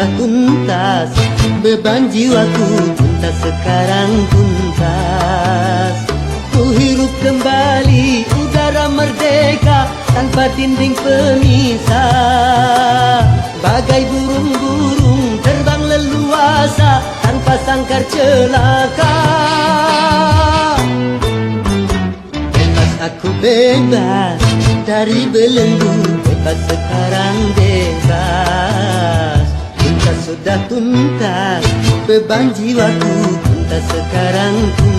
sudah tuntas, beban jiwaku tuntas sekarang tuntas. Ku hirup kembali udara merdeka tanpa dinding pemisah. Bagai burung-burung terbang leluasa tanpa sangkar celaka. Bebas aku bebas dari belenggu, bebas sekarang bebas. Tuntas sudah tuntas, beban jiwaku tuntas sekarang tuntas.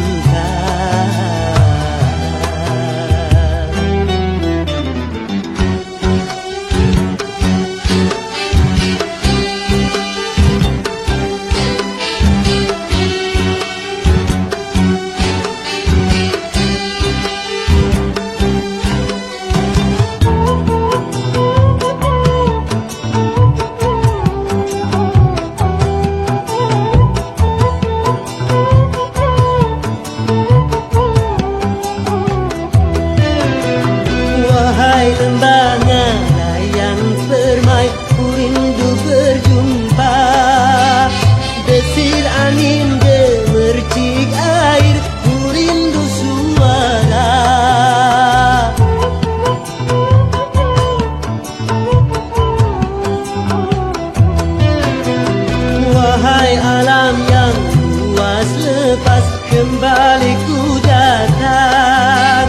Kembali ku datang,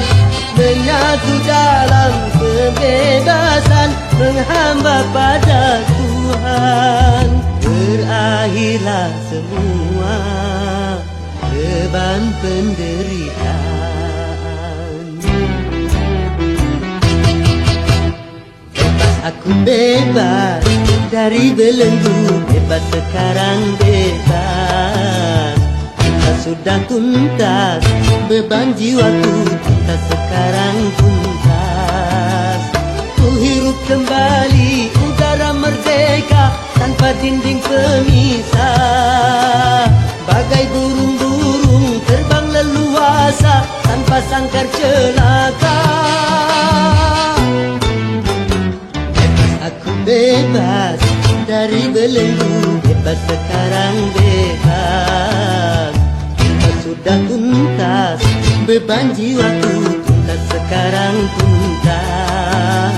menyatu dalam kebebasan, menghamba pada Tuhan. Berakhirlah semua beban penderitaan. Bebas aku bebas dari belenggu, bebas sekarang bebas. Sudah tuntas, beban jiwaku tuntas sekarang tuntas. Ku hirup kembali udara merdeka tanpa dinding pemisah. Bagai burung-burung terbang leluasa tanpa sangkar celaka. Bebas aku bebas dari belenggu, bebas sekarang bebas. Sudah tuntas, beban jiwaku tuntas sekarang tuntas.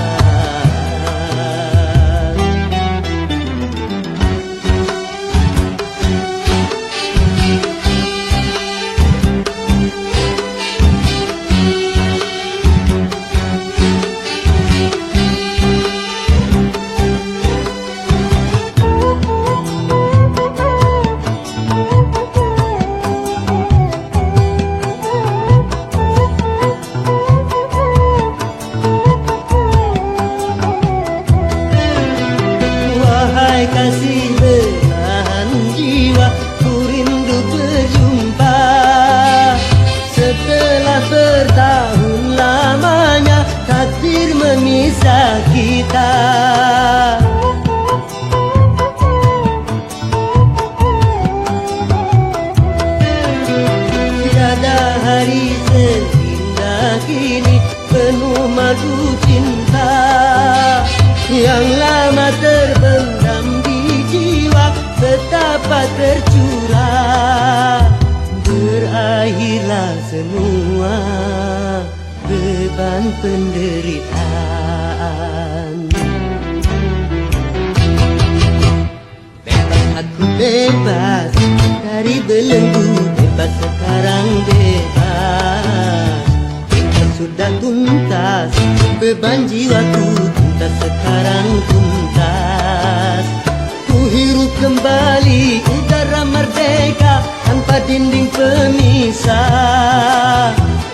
Kasih belahan jiwa, ku rindu berjumpa. Setelah bertahun lamanya takdir memisah kita. Tiada hari seindah kini penuh madu cinta yang lama terbendam di jiwa, betapa tercurah. Berakhirlah semua beban penderitaan. Bebas aku bebas dari belenggu, bebas sekarang bebas. Sudah tuntas, beban jiwaku tuntas sekarang tuntas. Ku hirup kembali udara merdeka tanpa dinding pemisah.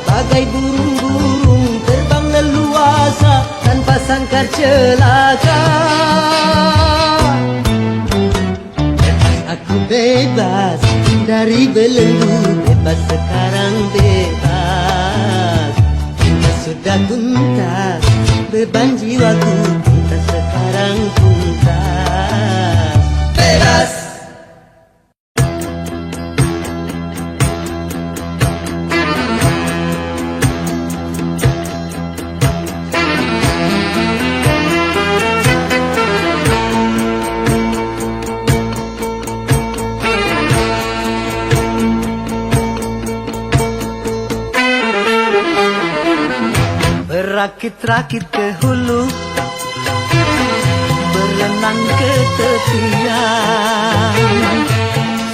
Bagai burung-burung terbang leluasa tanpa sangkar celaka. Bebas aku bebas dari belenggu, bebas sekarang bebas. Sudah tuntas, beban jiwaku tuntas sekarang tuntas. Bebas. Berakit-rakit ke hulu, berenang ke tepian.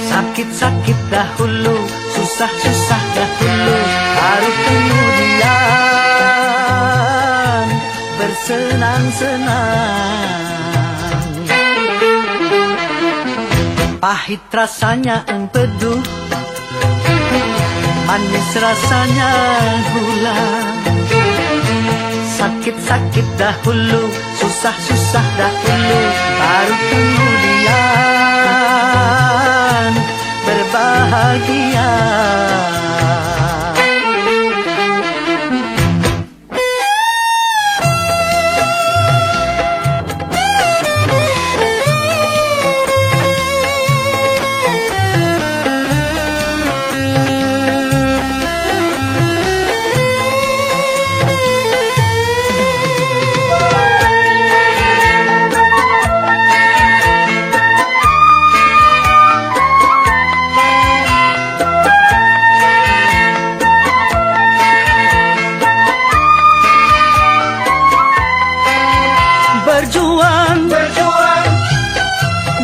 Sakit-sakit dahulu, susah-susah dahulu, baru kemudian bersenang-senang. Pahit rasanya empedu, manis rasanya gula. Sakit-sakit dahulu, susah-susah dahulu, baru kemudian berbahagia.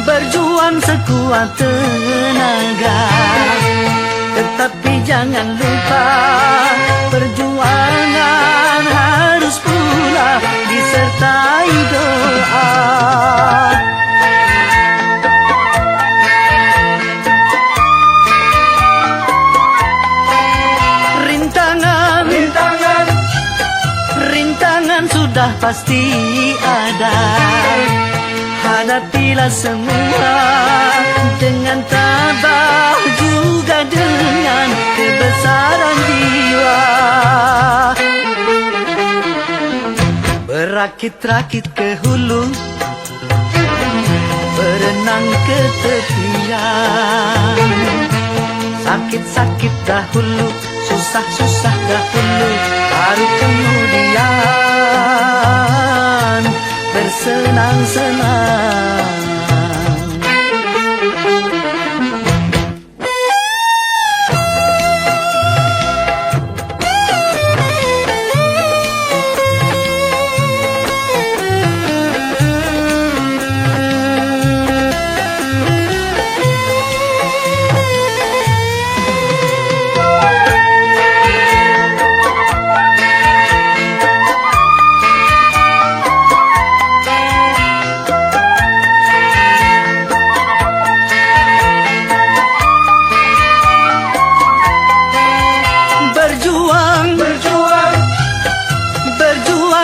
Berjuang sekuat tenaga, tetapi jangan lupa perjuangan harus pula disertai doa. Rintangan sudah pasti ada. Hadapilah semua dengan tabah, juga dengan kebesaran jiwa. Berakit-rakit ke hulu, berenang ke tepian. Sakit-sakit dahulu, susah-susah dahulu, baru kemudian bersenang-senang.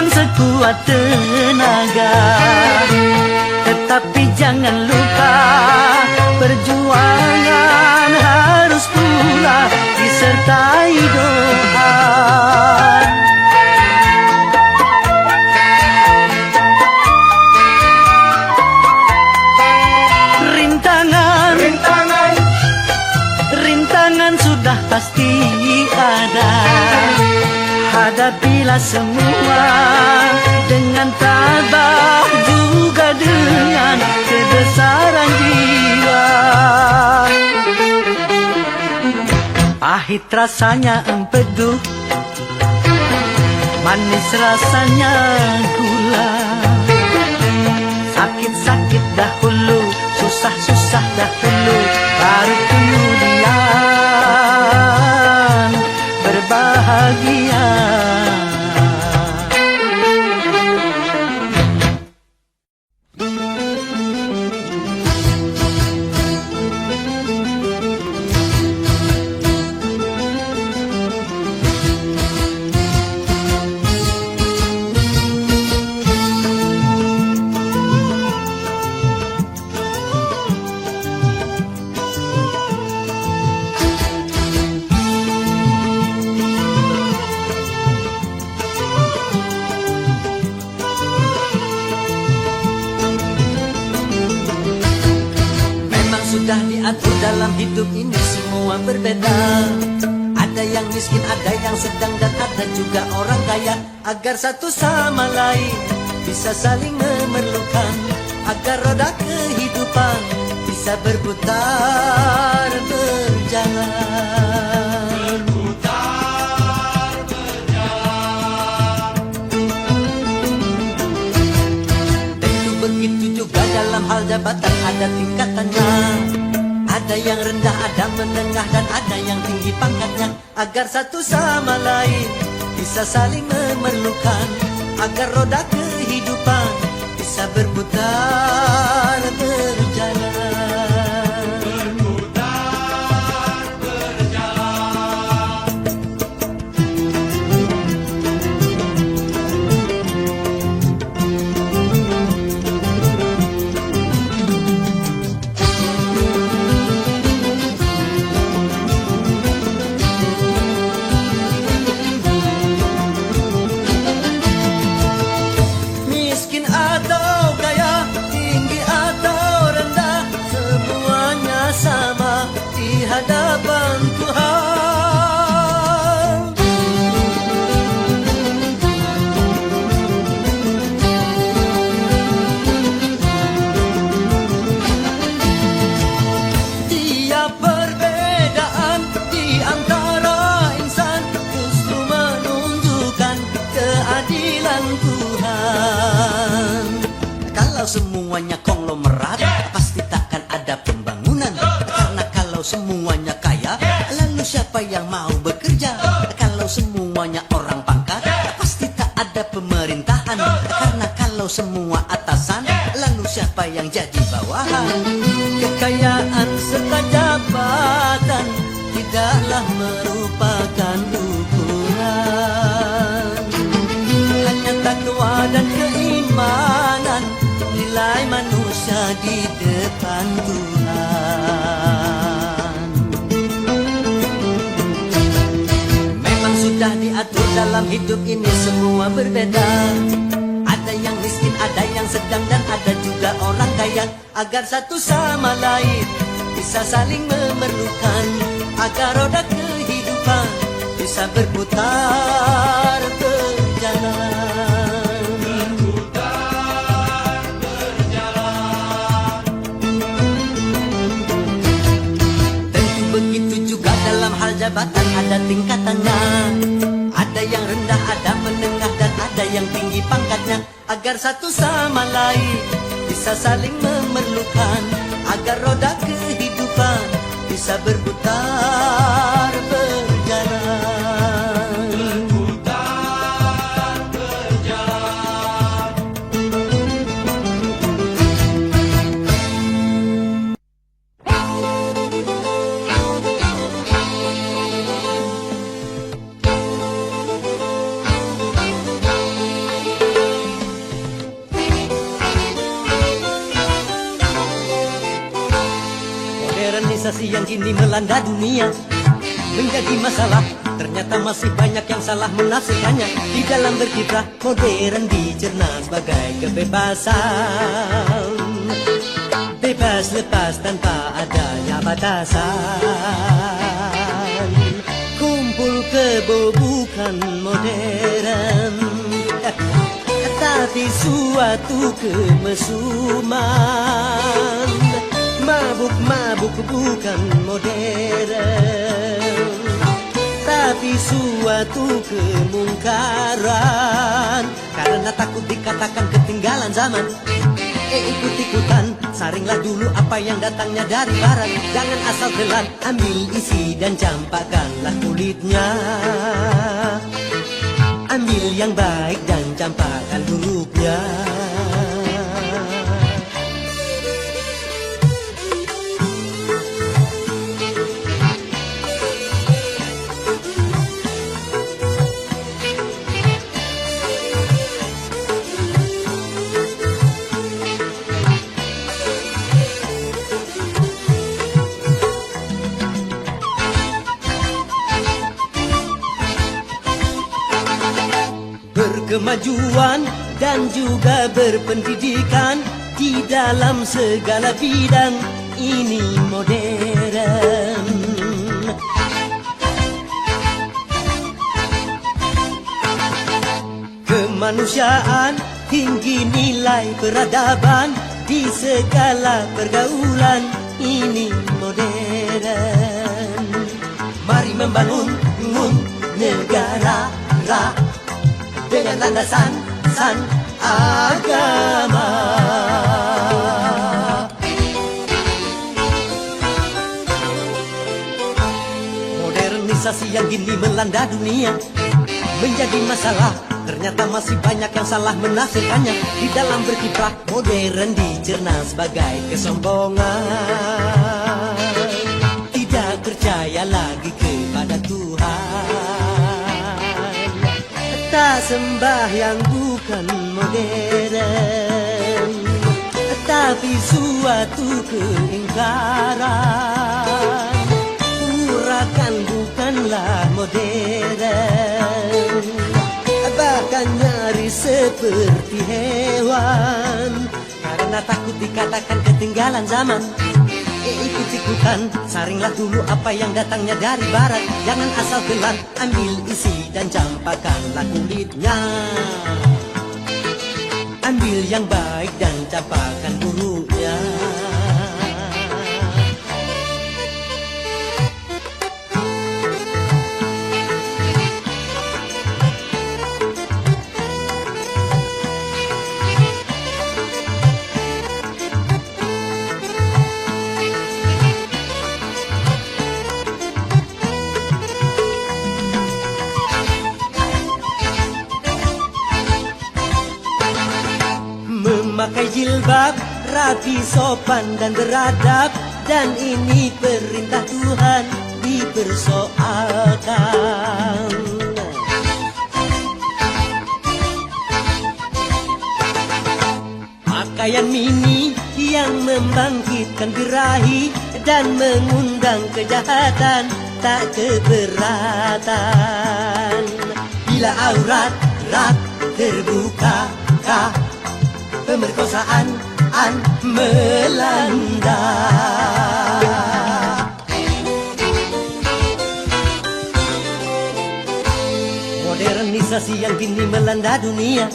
Sekuat tenaga, tetapi jangan lupa perjuangan harus pula disertai doa. Rintangan sudah pasti ada. Hadapilah semua dengan tabah, juga dengan kebesaran jiwa. Pahit rasanya empedu, manis rasanya gula. Sakit-sakit dahulu, susah-susah dahulu, baru kemudian berbahagia. Sudah diatur dalam hidup ini semua berbeda. Ada yang miskin, ada yang sedang, dan ada juga orang kaya. Agar satu sama lain bisa saling memerlukan, agar roda kehidupan bisa berputar berjalan. dalam hal jabatan ada tingkatannya. Ada yang rendah, ada menengah, dan ada yang tinggi pangkatnya. Agar satu sama lain bisa saling memerlukan, agar roda kehidupan bisa berputar berjalan. Hadapan Tuhan, tiap perbedaan di antara insan justru menunjukkan keadilan Tuhan. Kalau semuanya konglomerat, pasti takkan ada pembangunan. Kalau semuanya kaya, lalu siapa yang mau bekerja? Kalau semuanya orang pangkat, pasti tak ada pemerintahan. Karena kalau semua atasan, lalu siapa yang jadi bawahan? Kekayaan serta jabatan tidaklah merupakan ukuran. Hanya takwa dan keimanan, nilai manusia di depan Tuhan. Sudah diatur dalam hidup ini semua berbeda. Ada yang miskin, ada yang sedang, dan ada juga orang kaya. Agar satu sama lain bisa saling memerlukan, agar roda kehidupan bisa berputar berjalan. Berputar berjalan. Tentu begitu juga dalam hal jabatan ada tingkatannya. Ada yang rendah, ada menengah, dan ada yang tinggi pangkatnya. Agar satu sama lain bisa saling memerlukan, agar roda kehidupan bisa berputar berjalan. Berputar berjalan. Modernisasi yang kini melanda dunia menjadi masalah. Ternyata masih banyak yang salah menafsirkannya. Di dalam berkiprah modern dicerna sebagai kebebasan, bebas lepas tanpa adanya batasan. Kumpul kebo bukan modern, tapi suatu kemesuman. Mabuk-mabuk bukan modern, tapi suatu kemungkaran. Karena takut dikatakan ketinggalan zaman, ikut-ikutan, saringlah dulu apa yang datangnya dari barat. Jangan asal telan, ambil isi dan campakkanlah kulitnya. Ambil yang baik dan campakkan hurufnya. Kemajuan dan juga berpendidikan di dalam segala bidang ini modern. Kemanusiaan, tinggi nilai peradaban di segala pergaulan ini modern. Mari membangun negara dengan landasan agama. yang kini melanda dunia menjadi masalah. Ternyata masih banyak yang salah menafsirkannya. Di dalam berkiprah modern dicerna sebagai kesombongan. Tidak percaya lagi kepada Tuhan. Tak sembahyang bukan modern, tapi suatu keingkaran. Urakan bukanlah modern, bahkan nyaris seperti hewan. Karena takut dikatakan ketinggalan zaman, ikut-ikutan, saringlah dulu apa yang datangnya dari barat. Jangan asal telan, ambil isi dan campakkanlah kulitnya. Ambil yang baik dan campakkan buruknya. Memakai jilbab, rapi, sopan dan beradab, dan ini perintah Tuhan dipersoalkan. Pakaian mini yang membangkitkan birahi dan mengundang kejahatan, tak keberatan. Bila aurat terbuka, pemerkosaan melanda. Modernisasi yang kini melanda dunia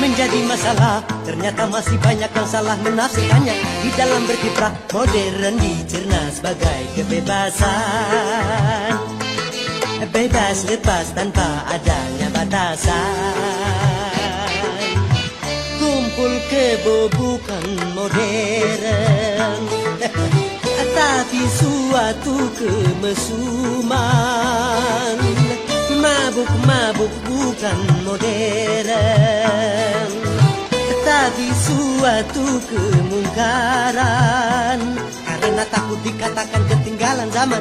menjadi masalah. Ternyata masih banyak yang salah menafsirkannya. Di dalam berkiprah modern dicerna sebagai kebebasan. Bebas lepas tanpa adanya batasan. Kumpul kebo bukan modern, tapi suatu kemesuman. Mabuk-mabuk bukan modern, tapi suatu kemungkaran. Karena takut dikatakan ketinggalan zaman,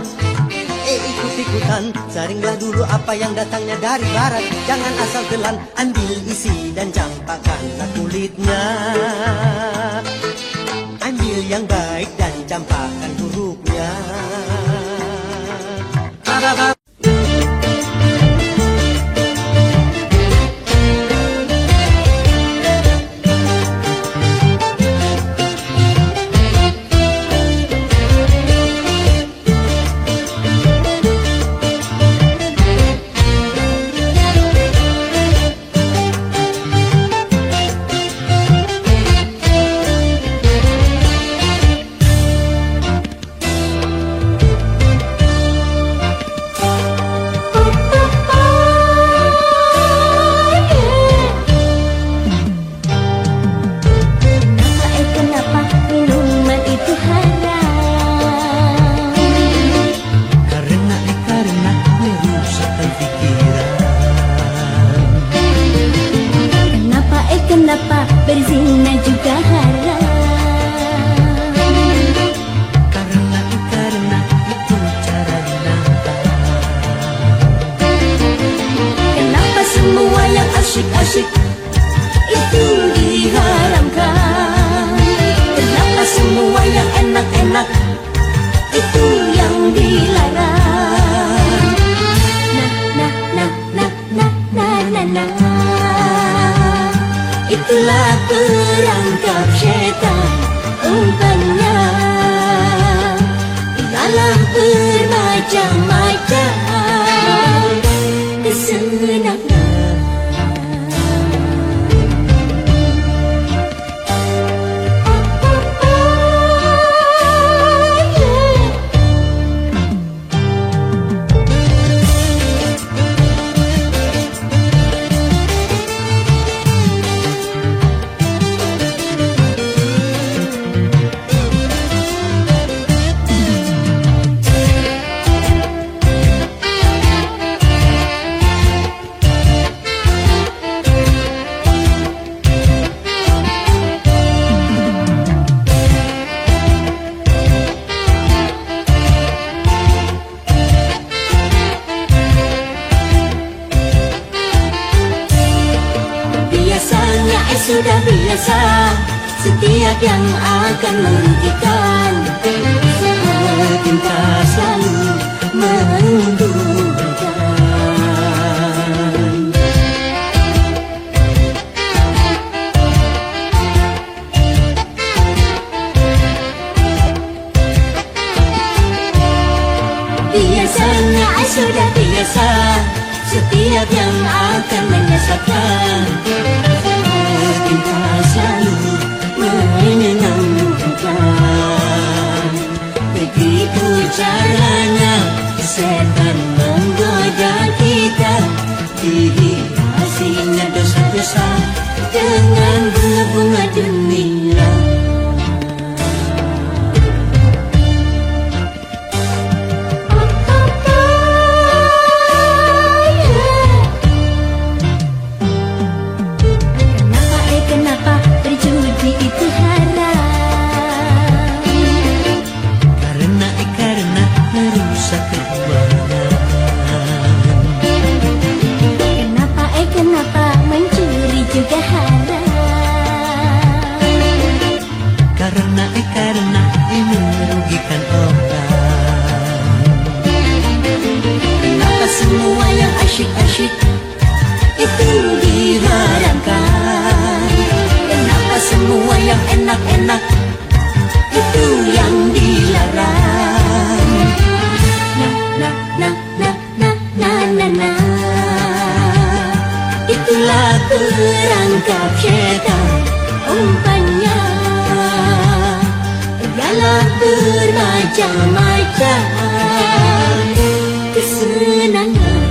ikut-ikutan, saringlah dulu apa yang datangnya dari barat. Jangan asal telan, ambil isi dan campakkanlah kulitnya. Ambil yang baik dan campakkan buruknya. Kenapa berzina juga haram? Karena itu cara dinampak. Kenapa semua yang asyik-asyik itu diharamkan? Kenapa semua yang enak-enak itu yang dilarang? Nah. Itulah perangkap syaitan umpannya dalam bermacam-macam kesenangan. setiap yang akan merugikan. Cinta selalu menguntungkan. Biasanya sudah biasa, setiap yang akan menyesatkan. Cinta selalu menyenangkan. Begitu caranya setan menggoda kita, dihiasinya dosa-dosa dengan bunga-bunga dunia. Kenapa berjudi itu haram? Karena merusak keuangan. Kenapa mencuri juga haram? Karena merugikan orang. Kenapa semua yang asyik-asyik itu diharamkan? Kenapa semua yang enak-enak itu yang dilarang? Na. Itulah perangkap syaitan, umpannya ialah bermacam-macam kesenangan.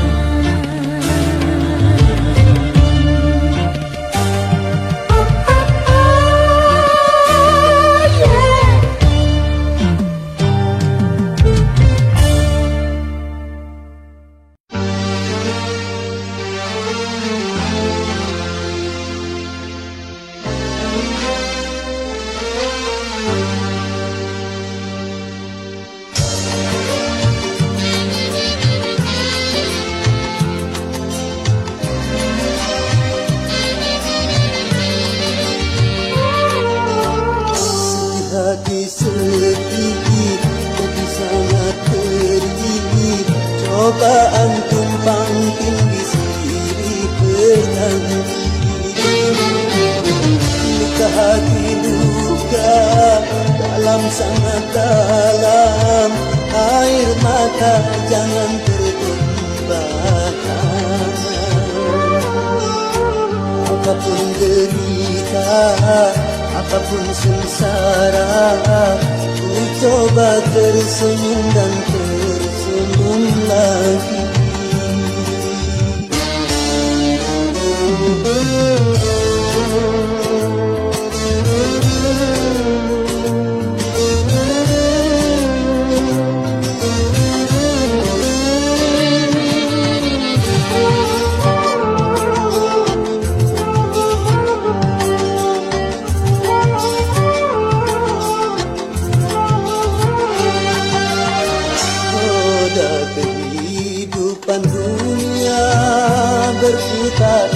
Hati sedih, jadi sangat pedih. Cobaan tumpang tindih silih berganti. Luka hati luka dalam sangat dalam. Air mata jangan tertumpahkan. Apapun derita, apapun sengsara, ku coba tersenyum dan tersenyum lagi. Kehidupan dunia berputar,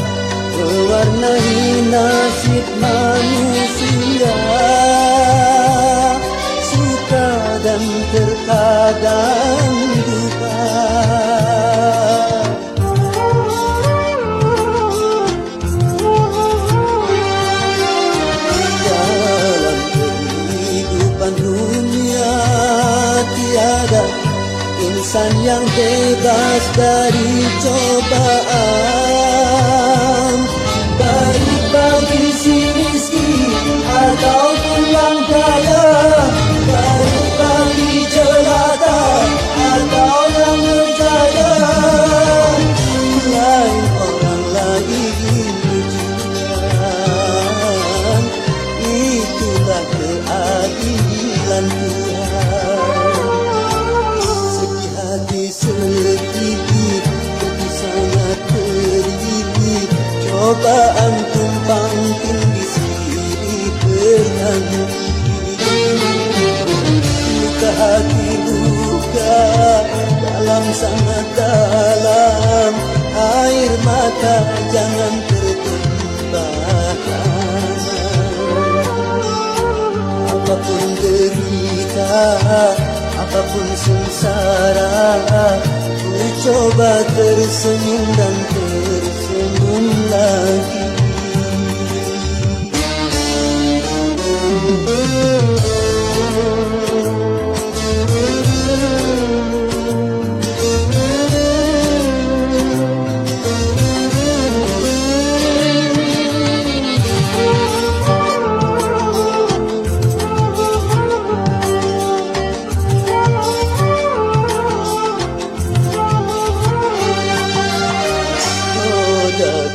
mewarnai nasib manusia. Suka dan terkadang duka. Dalam kehidupan dunia tiada insan yang bebas dari cobaan. Baik bagi si miskin ataupun yang kaya, baik bagi jelata atau yang berjaya. Lain orang lain ujian, itulah keadilan Tuhan. Sedih, jadi sangat pedih. Cobaan tumpang tindih silih berganti. Luka hati luka dalam sangat dalam. Air mata jangan tertumpahkan. apapun sengsara, ku coba tersenyum dan tersenyum lagi.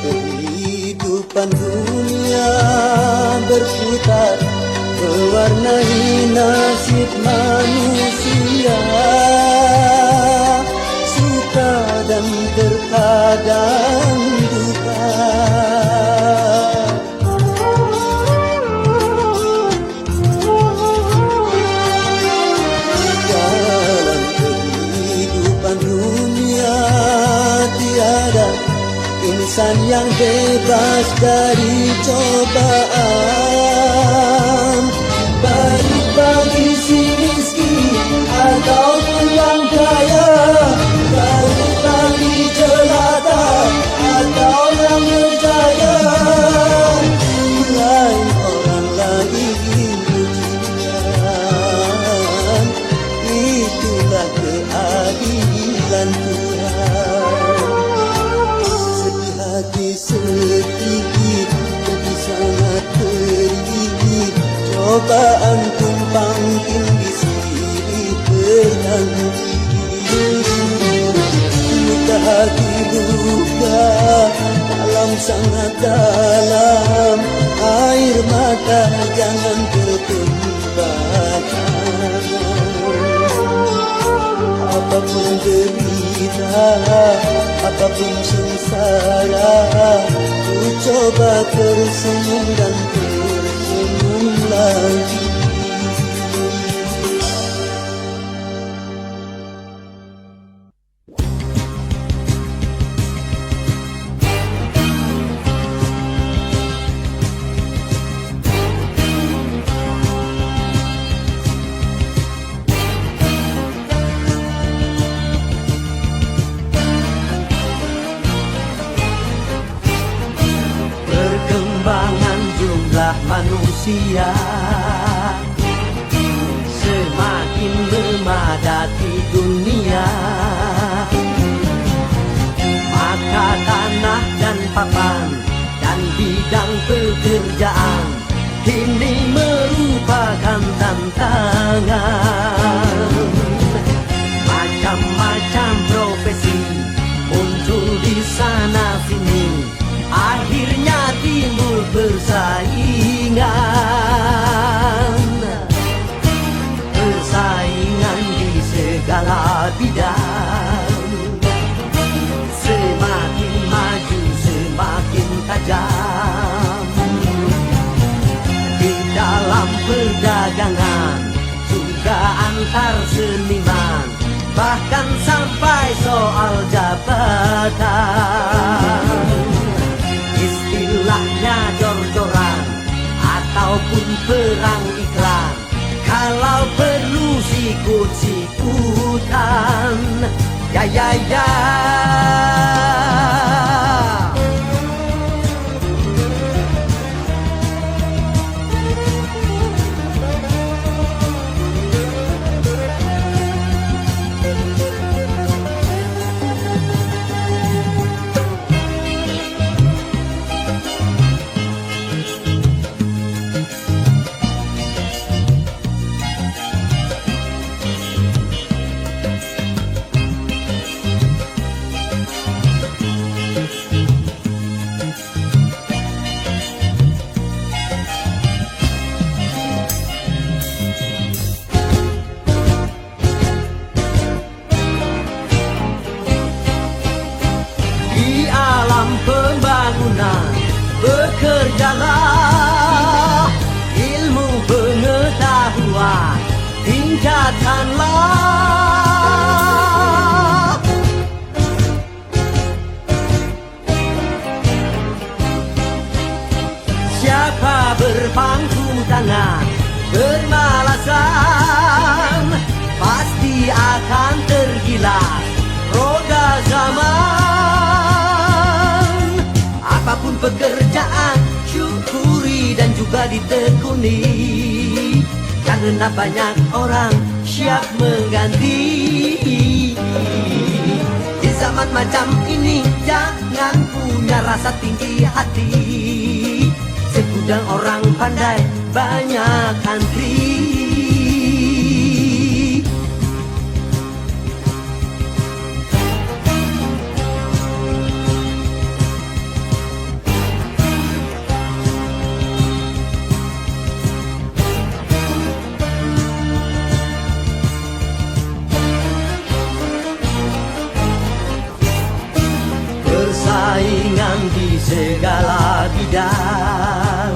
Kehidupan dunia berputar, mewarnai nasib manusia, suka dan terkadang duka. Dalam kehidupan dunia tiada insan yang bebas dari cobaan, baik bagi si miskin ataupun yang kaya, baik bagi jelata atau yang berjaya. Lain orang lain ujian, itulah keadilan Tuhan. Hati sedikit, tapi sangat perih, cobaan tumpang tindih silih berganti. Luka hati luka, dalam sangat dalam, air mata jangan tertumpahkan. Apapun derita, apapun sengsara, ku coba tersenyum dan tersenyum lagi. Manusia semakin memadati dunia, maka tanah dan papan dan bidang pekerjaan kini merupakan tantangan. Macam-macam profesi muncul di sana sini, akhirnya timbul persaingan di segala bidang. Semakin maju semakin tajam. Di dalam perdagangan juga antar seniman, bahkan sampai soal jabatan. Istilahnya jor-joran ataupun perang iklan, kalau perlu sikut-sikutan. Ya ya ya. Pembangunan bekerjalah, ilmu pengetahuan tingkatkanlah. Siapa berpangku tangan bermalasan, pekerjaan, syukuri dan juga ditekuni, karena banyak orang siap mengganti. Di zaman macam ini jangan punya rasa tinggi hati, segudang orang pandai banyak antri. Persaingan di segala bidang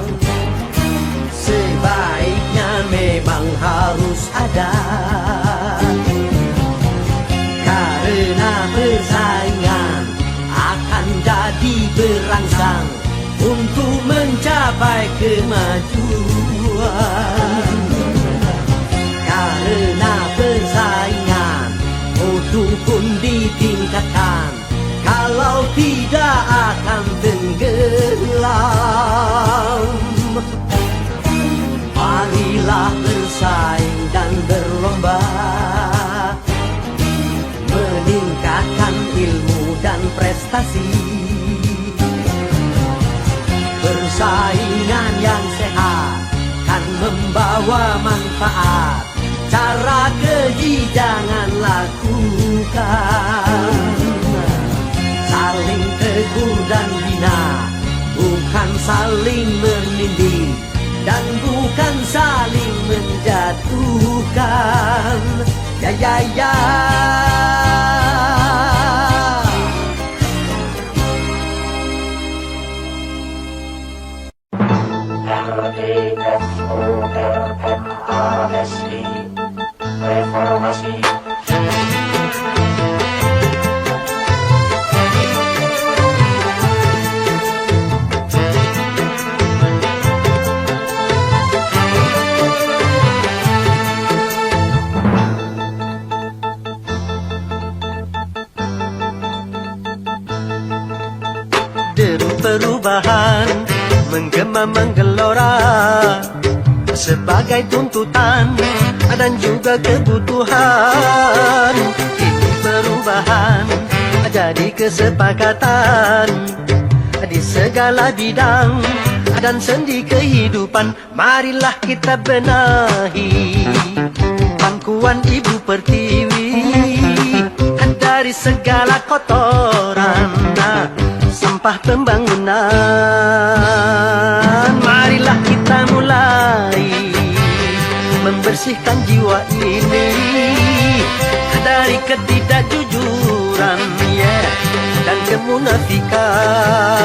sebaiknya memang harus ada, karena persaingan akan jadi berangsang untuk mencapai kemajuan. Karena persaingan mutu pun ditingkatkan, kalau tidak akan tenggelam. Marilah bersaing dan berlomba, meningkatkan ilmu dan prestasi. Persaingan yang sehat kan membawa manfaat, cara keji jangan lakukan. Saling tegur dan bina, bukan saling menindih, dan bukan saling menjatuhkan. Ya ya ya. Reformasi. Deru perubahan menggema menggelora sebagai tuntutan dan juga kebutuhan. Ini perubahan jadi kesepakatan di segala bidang dan sendi kehidupan. Marilah kita benahi pangkuan Ibu Pertiwi dari segala kotoran sampah pembangunan. Marilah kita mulai membersihkan jiwa ini dari ketidakjujuran dan kemunafikan.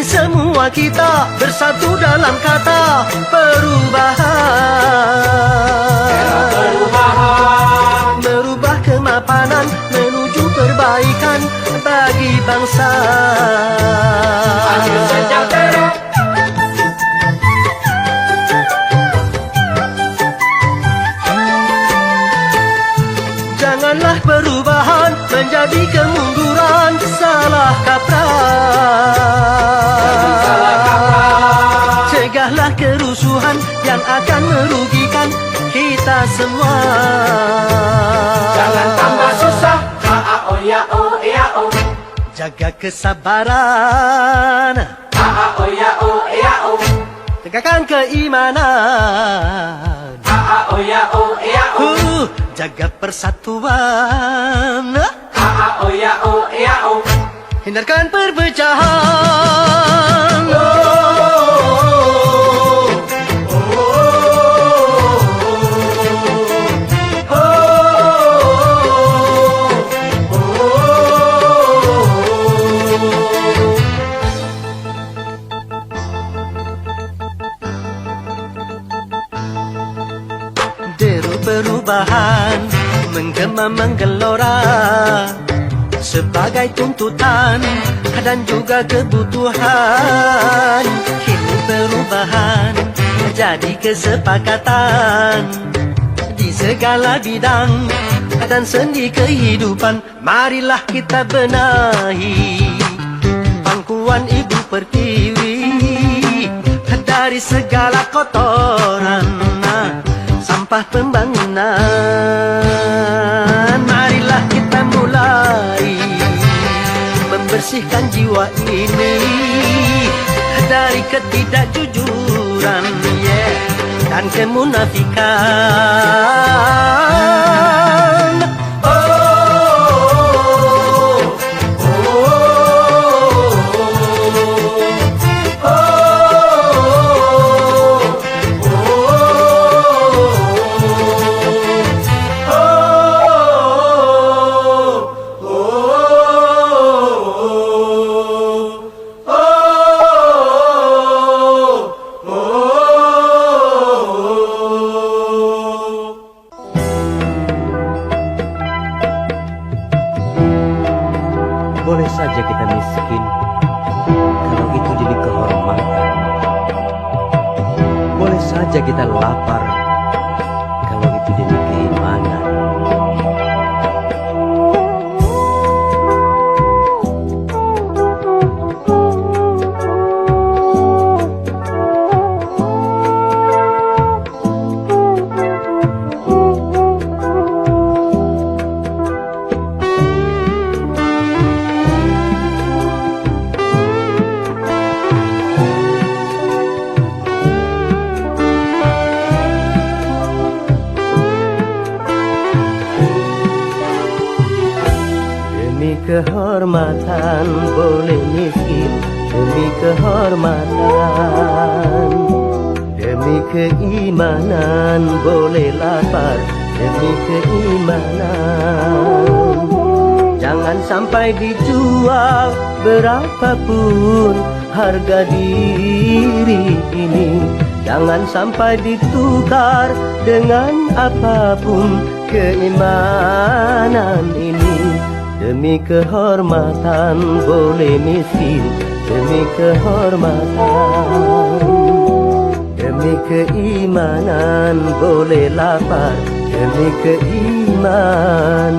Semua kita bersatu dalam kata perubahan. Merubah kemapanan menuju perbaikan bagi bangsa. Adil sejahtera. Janganlah perubahan menjadi kemunduran, salah kaprah. Cegahlah kerusuhan yang akan merugikan kita semua. Jangan tambah susah. A-a-o ya o ya o. Jaga kesabaran. A-a-o ya o ya o. Tegakkan keimanan. A-a-o ya o ya o. Jaga persatuan. A-a-o ya o ya o. Hindarkan perpecahan. perubahan menggema menggelora sebagai tuntutan dan juga kebutuhan. Kini perubahan jadi kesepakatan di segala bidang dan sendi kehidupan. Marilah kita benahi pangkuan ibu pertiwi dari segala kotoran sampah pembangunan. Marilah kita mulai membersihkan jiwa ini dari ketidakjujuran dan kemunafikan. Boleh saja kita miskin kalau itu demi kehormatan. Boleh saja kita lapar kalau itu demi keimanan. Demi kehormatan boleh miskin, demi kehormatan. Demi keimanan boleh lapar, demi keimanan. Jangan sampai dijual berapapun harga diri ini. Jangan sampai ditukar dengan apapun keimanan ini. Demi kehormatan boleh miskin, demi kehormatan. Demi keimanan boleh lapar, demi keimanan.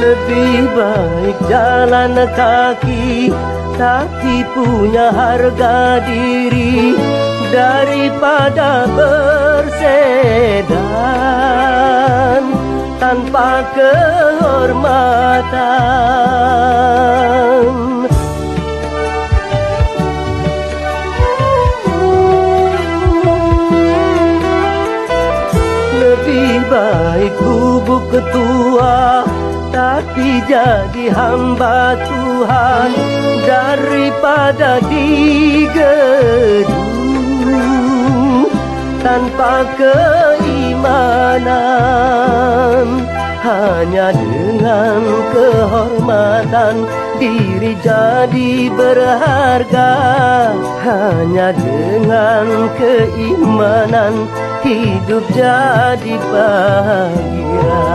Lebih baik jalan kaki tapi punya harga diri daripada bersedan tanpa kehormatan. Lebih baik bubuk ketua tapi jadi hamba Tuhan daripada digedung tanpa keimanan. Hanya dengan kehormatan diri jadi berharga. Hanya dengan keimanan hidup jadi bahagia.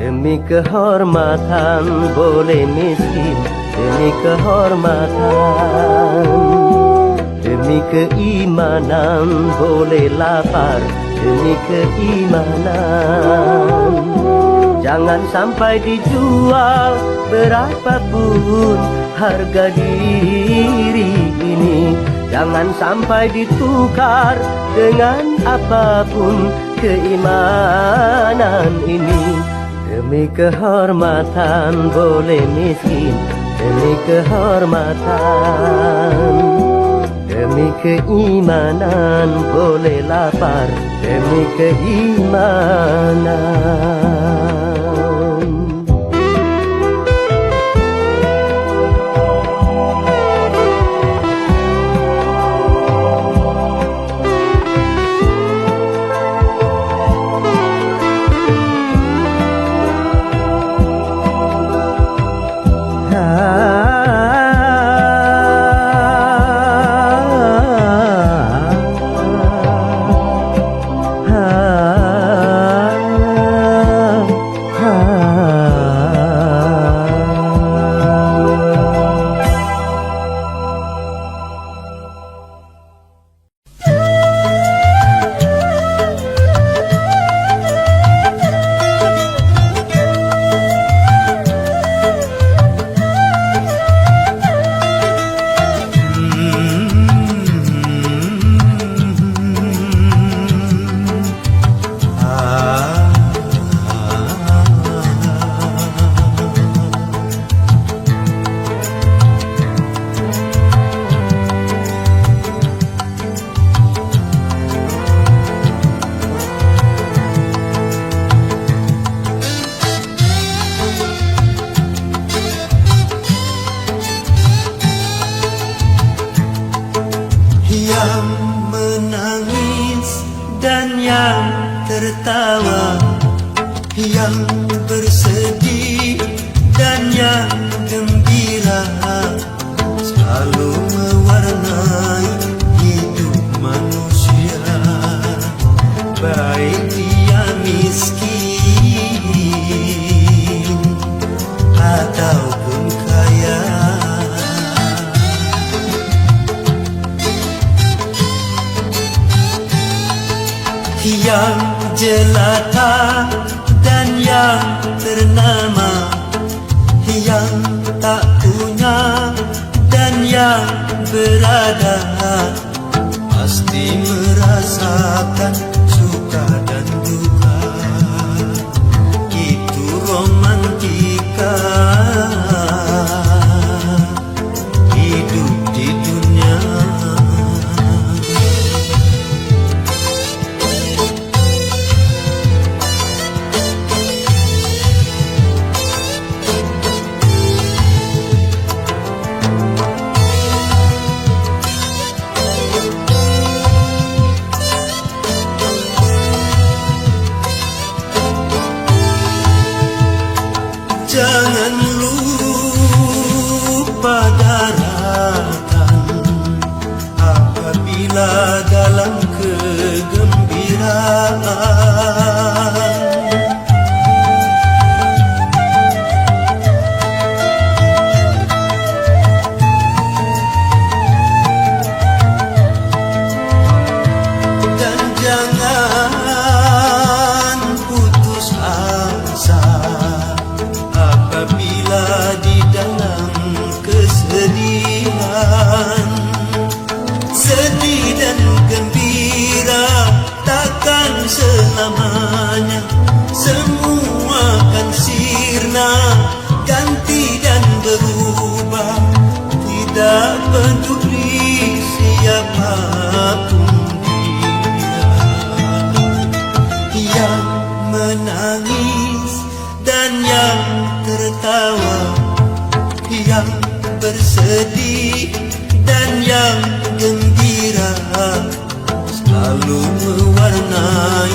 Demi kehormatan boleh miskin, demi kehormatan. Demi keimanan boleh lapar, demi keimanan. Jangan sampai dijual berapapun harga diri ini. Jangan sampai ditukar dengan apapun keimanan ini. Demi kehormatan boleh miskin, demi kehormatan. Demi keimanan boleh lapar, demi keimanan. Yang menangis dan yang tertawa, yang bersedih dan yang gembira, selalu mewarnai hidup manusia. Baik dia miskin ataupun kaya. Yang jelata dan yang ternama, yang tak punya dan yang berada, pasti merasakan suka dan duka. Itu romantika hidup di dunia. Jangan lupa darahkan apabila dalam kegembiraan. Dan jangan putus asa apabila di dalam kesedihan. Sedih dan gembira takkan selamanya, semua kan sirna, ganti dan berubah. Tidak peduli siapapun dia. Yang menangis dan yang tertawa, yang bersedih dan yang gembira, selalu mewarnai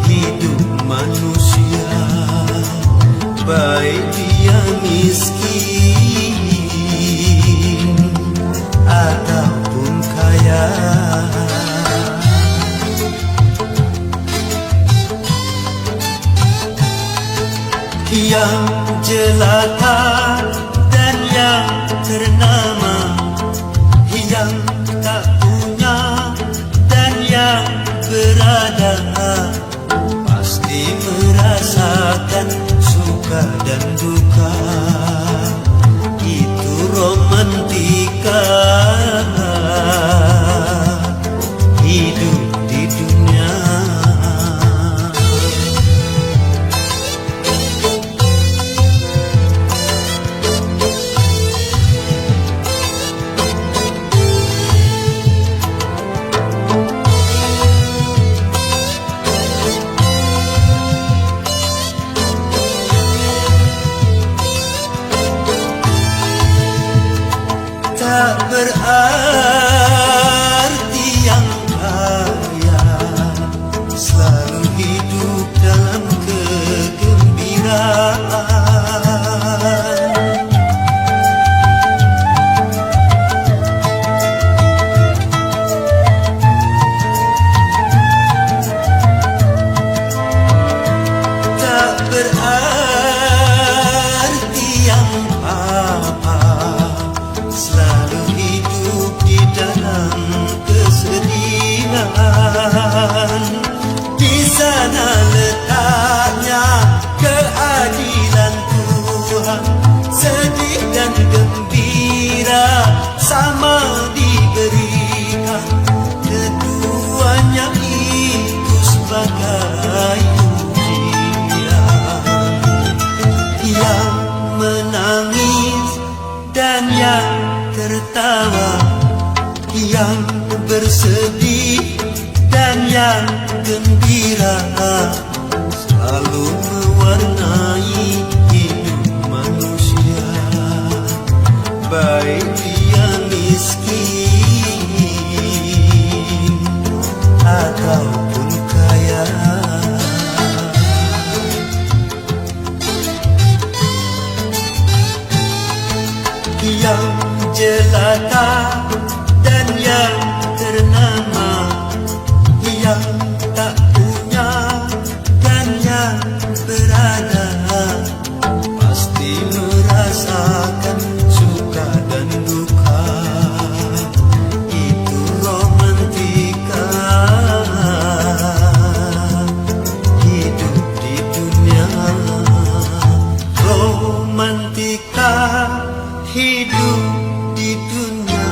hidup manusia. Baik dia miskin ataupun kaya. Yang jelata dan yang ternama, yang tak punya dan yang berada, pasti merasakan suka dan duka. berarti yang kaya selalu hidup dalam kegembiraan. Tak berarti yang apa selalu hidup di dalam kesedihan. Di sana letaknya keadilan Tuhan, sedih dan gembira sama diberikan. Keduanya itu sebagai ujian. Yang menangis dan yang tertawa, yang bersedih dan yang gembira, selalu mewarnai hidup manusia, baik dia miskin ataupun kaya. Yang jelata dan yang ternama, yang tak punya dan yang berada, pasti merasakan suka dan duka. Itu romantika hidup di dunia. Romantika hidup di dunia.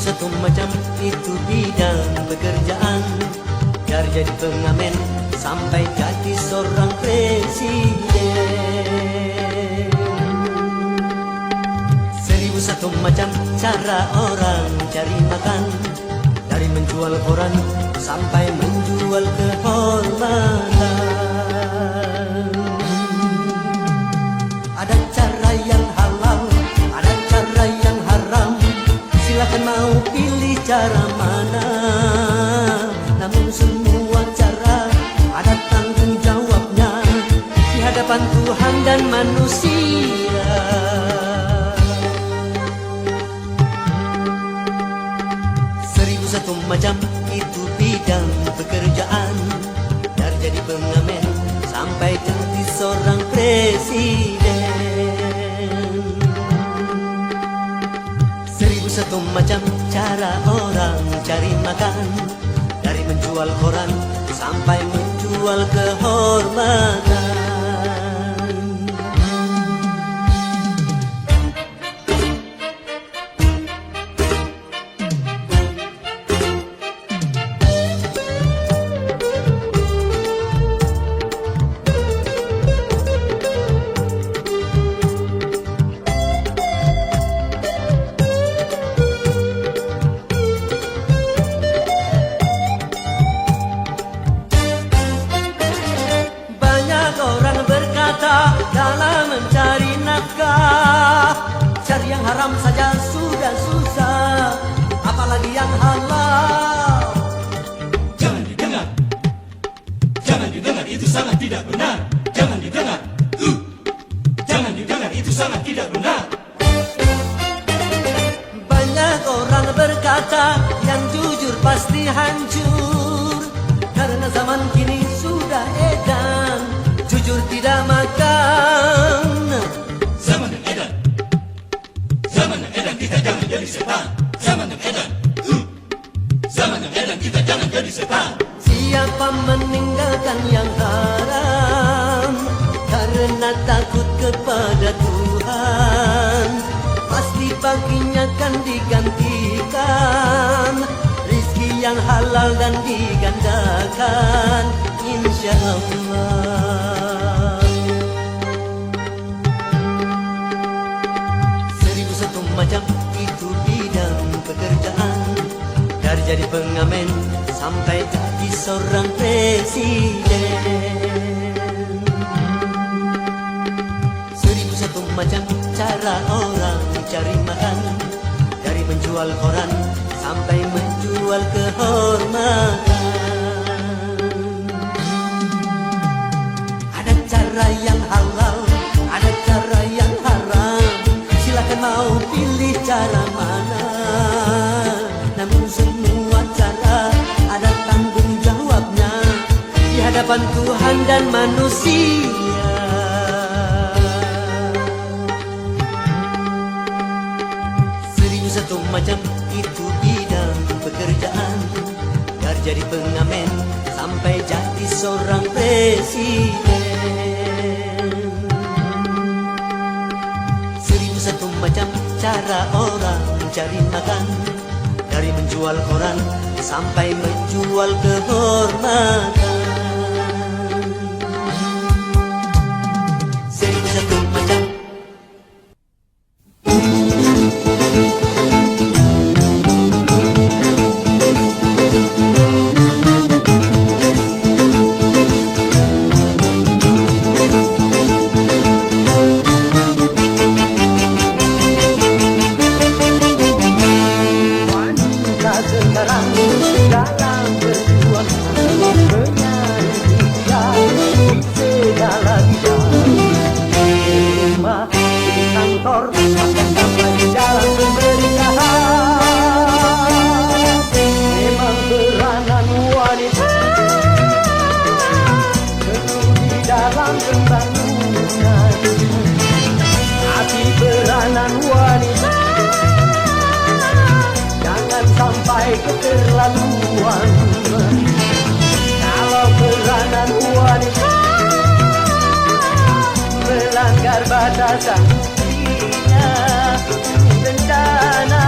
Satu macam itu bidang pekerjaan, dari jadi pengamen sampai jadi seorang presiden. 1001 macam cara orang cari makan, dari menjual koran sampai menjual kehormatan. Ada cara yang halal, ada cara yang haram. Silakan mau pilih cara mana, namun semua cara ada tanggung jawabnya di hadapan Tuhan dan manusia. 1001 macam itu bidang pekerjaan, dari jadi pengamen sampai jadi seorang presiden. 1001 macam cara orang cari makan, dari menjual koran sampai menjual kehormatan. Dalam mencari nafkah, cari yang haram saja sudah susah, apalagi yang halal. Jangan didengar, jangan didengar, itu sangat tidak benar. Jangan didengar, jangan didengar, itu sangat tidak benar. Banyak orang berkata yang jujur pasti hancur, karena zaman kini sudah edan, jujur tidak makan. Zaman yang edan, zaman yang edan, kita jangan jadi setan. Zaman yang edan, zaman yang edan, kita jangan jadi setan. Siapa meninggalkan yang haram karena takut kepada Tuhan, pasti baginya kan diganti halal dan digandakan, insya Allah. 1001 macam itu bidang pekerjaan, dari jadi pengamen sampai jadi seorang presiden. 1001 macam cara orang cari makan, dari menjual koran sampai menjual kehormatan. Ada cara yang halal, ada cara yang haram, silakan mau pilih cara mana. Namun semua cara ada tanggung jawabnya di hadapan Tuhan dan manusia. 1001 macam itu bidang pekerjaan, dari jadi pengamen sampai jadi seorang presiden. 1001 macam cara orang cari makan, dari menjual koran sampai menjual kehormatan. 1001 macam. Sekarang dalam berjuang menyanyi di segala bidang, di rumah, di kantor, bahkan sampai di jalan pemerintahan. Memang peranan wanita perlu di dalam pembangunan, tapi peranan wanita sampai keterlaluan. Kalau peranan wanita melanggar batasan, dirinya bencana.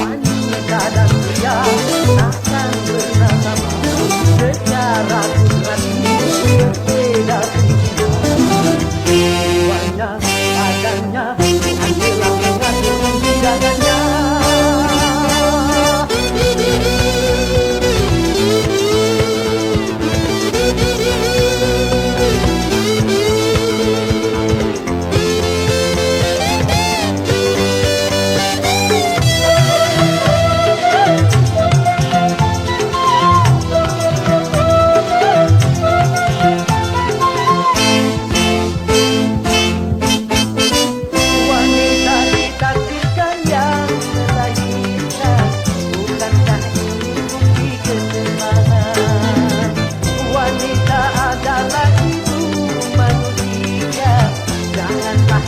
Wanita dan pria akan bersama secara kudrati, berbeda tujuan. Adanya adalah dengan bidangannya.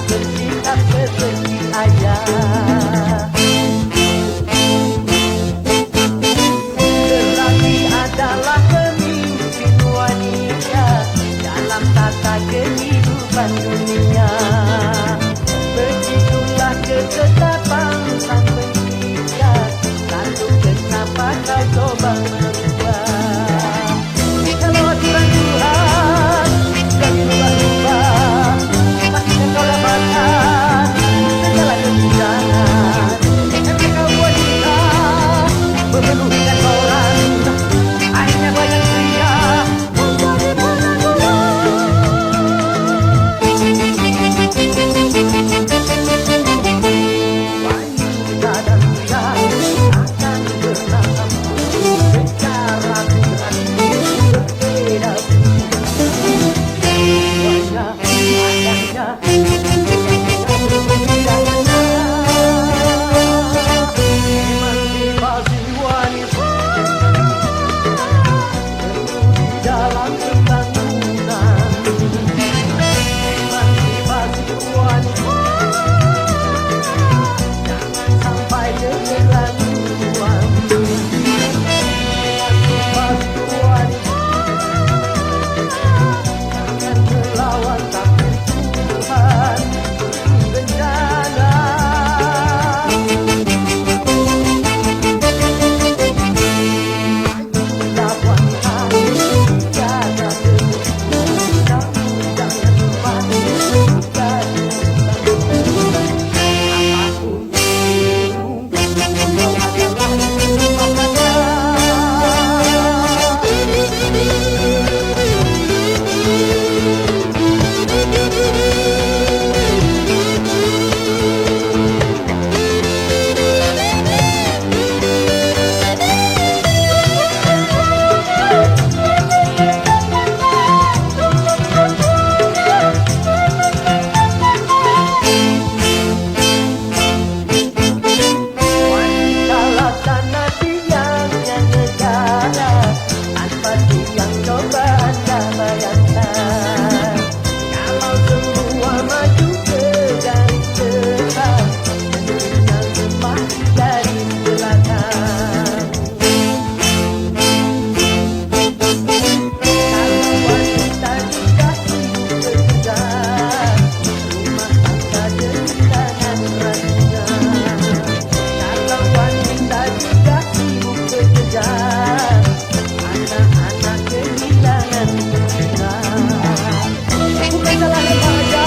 Bersikap seperti ayah. Lelaki adalah pemimpin wanita dalam tata kehidupan dunia. Begitulah ketetapan sang pencipta, lalu kenapa kau coba merubah? Kalau aturan Tuhan sudah dirubah-rubah, pastikan kau dapatkan segala kebijakan. Mereka wanita memenuhi koran, akhirnya banyak pria menjadi pengangguran. Wanita dan pria akan bersama secara kudrati, berbeda semuanya adanya. Emansipasi wanita di dalam pembangunan, emansipasi wanita jangan sampai keterlaluan. Emansipasi wanita jangan melawan takdir Tuhan, bencana. belakang. Kalau semua maju ke garis depan, menang kembali dari belakang. Kalau wanita juga sibuk bekerja, rumah tangga kehilangan ratunya. Kalau wanita juga sibuk bekerja, anak-anak kehilangan ratunya. Bukan salah saja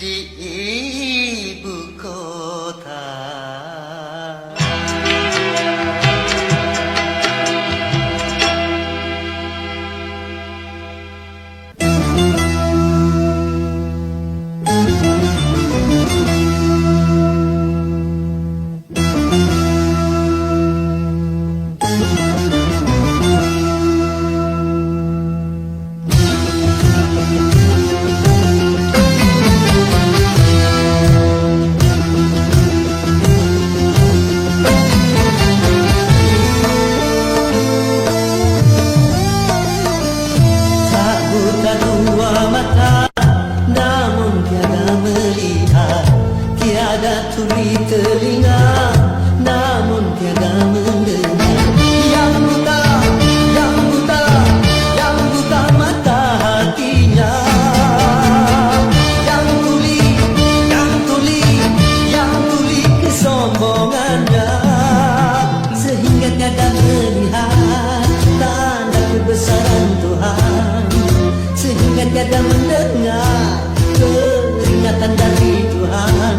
di ibu kota. Tak buta dua mata, namun tiada melihat. Tiada tuli telinga, namun tiada mendengar. Yang buta, yang buta, yang buta mata hatinya. Yang tuli, yang tuli, yang tuli kesombongannya. Sehingga tiada melihat tanda kebesaran Tuhan, sehingga tiada mendengar peringatan dari Tuhan.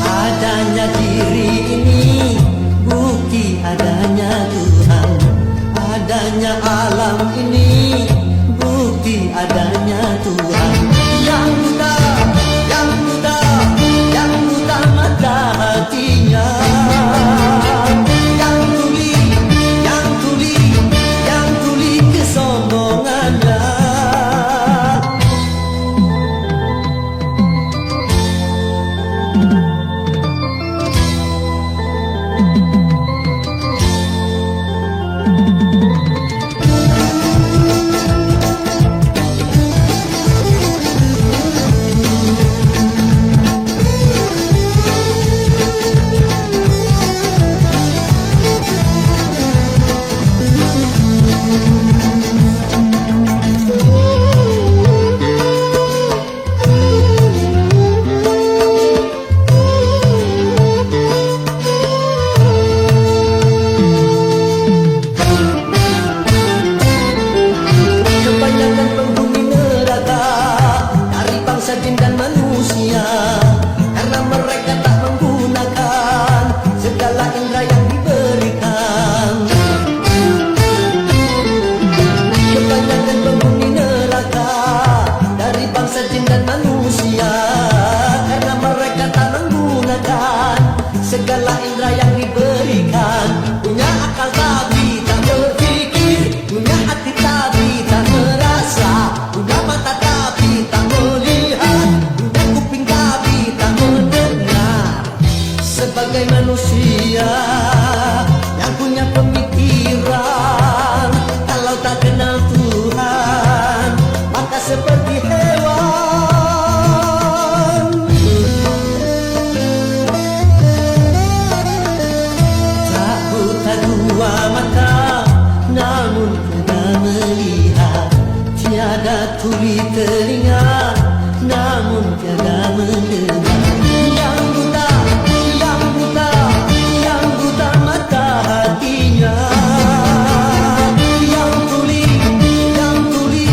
Adanya diri ini bukti adanya Tuhan. Adanya alam ini bukti adanya Tuhan. Yang buta, yang buta, yang buta mata hatinya. Yang tuli, yang tuli, yang tuli kesombongannya. Kebanyakan penghuni neraka dari bangsa jin dan manusia, karena mereka tak menggunakan segala indera yang diberikan. Kebanyakan penghuni neraka dari bangsa jin dan manusia, karena mereka tak menggunakan segala indera yang diberikan. Punya akal tapi tak berpikir, punya hati tapi tak merasa, punya mata tapi tak melihat, punya kuping tapi tak mendengar. Sebagai manusia yang punya pemikiran, kalau tak kenal Tuhan maka seperti hewan. Tak buta dua mata, namun tiada melihat. Tiada tuli telinga, namun tiada mendengar. Yang buta, yang buta, yang buta mata hatinya. Yang tuli, yang tuli,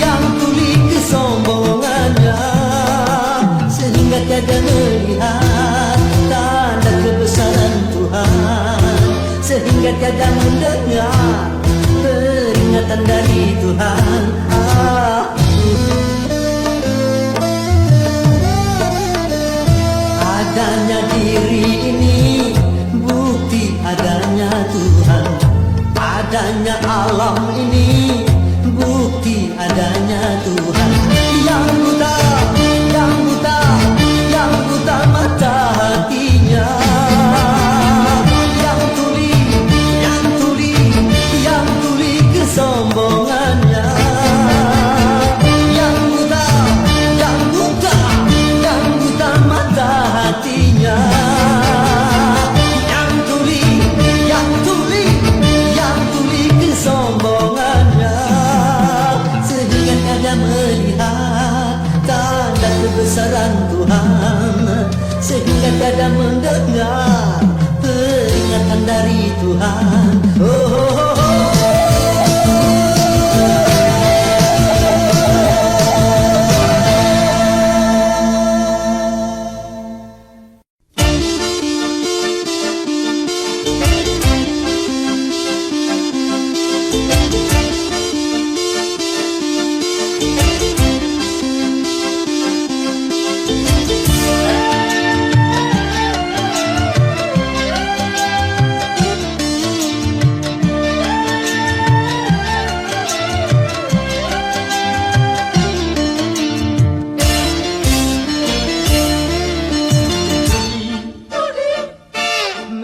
yang tuli kesombongannya. Sehingga tiada melihat tanda kebesaran Tuhan, sehingga tiada mendengar peringatan dari Tuhan. Adanya diri ini bukti adanya Tuhan. Adanya alam ini bukti adanya Tuhan. Yang buta, yang buta, yang buta mata hatinya. Yang tuli, yang tuli, yang tuli kesombongannya. Yang buta, yang buta, yang buta mata hatinya. Yang tuli, yang tuli, yang tuli kesombongannya. Sehingga tiada melihat tanda kebesaran Tuhan, sehingga tiada mendengar peringatan dari Tuhan. Oh, oh, oh, oh.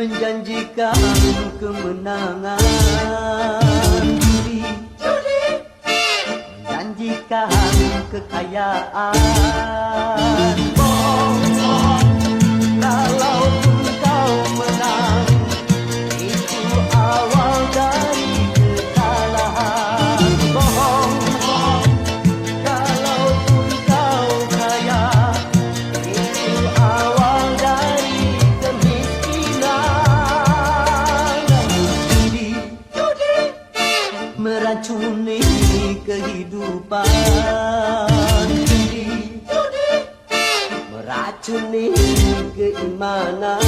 Menjanjikan kemenangan judi, menjanjikan kekayaan. Bohong, kalaupun kau menang, itu awal dari kesalahan. Bohong, kalaupun kau kaya, itu awal dari meracuni kehidupan, meracuni keimanan.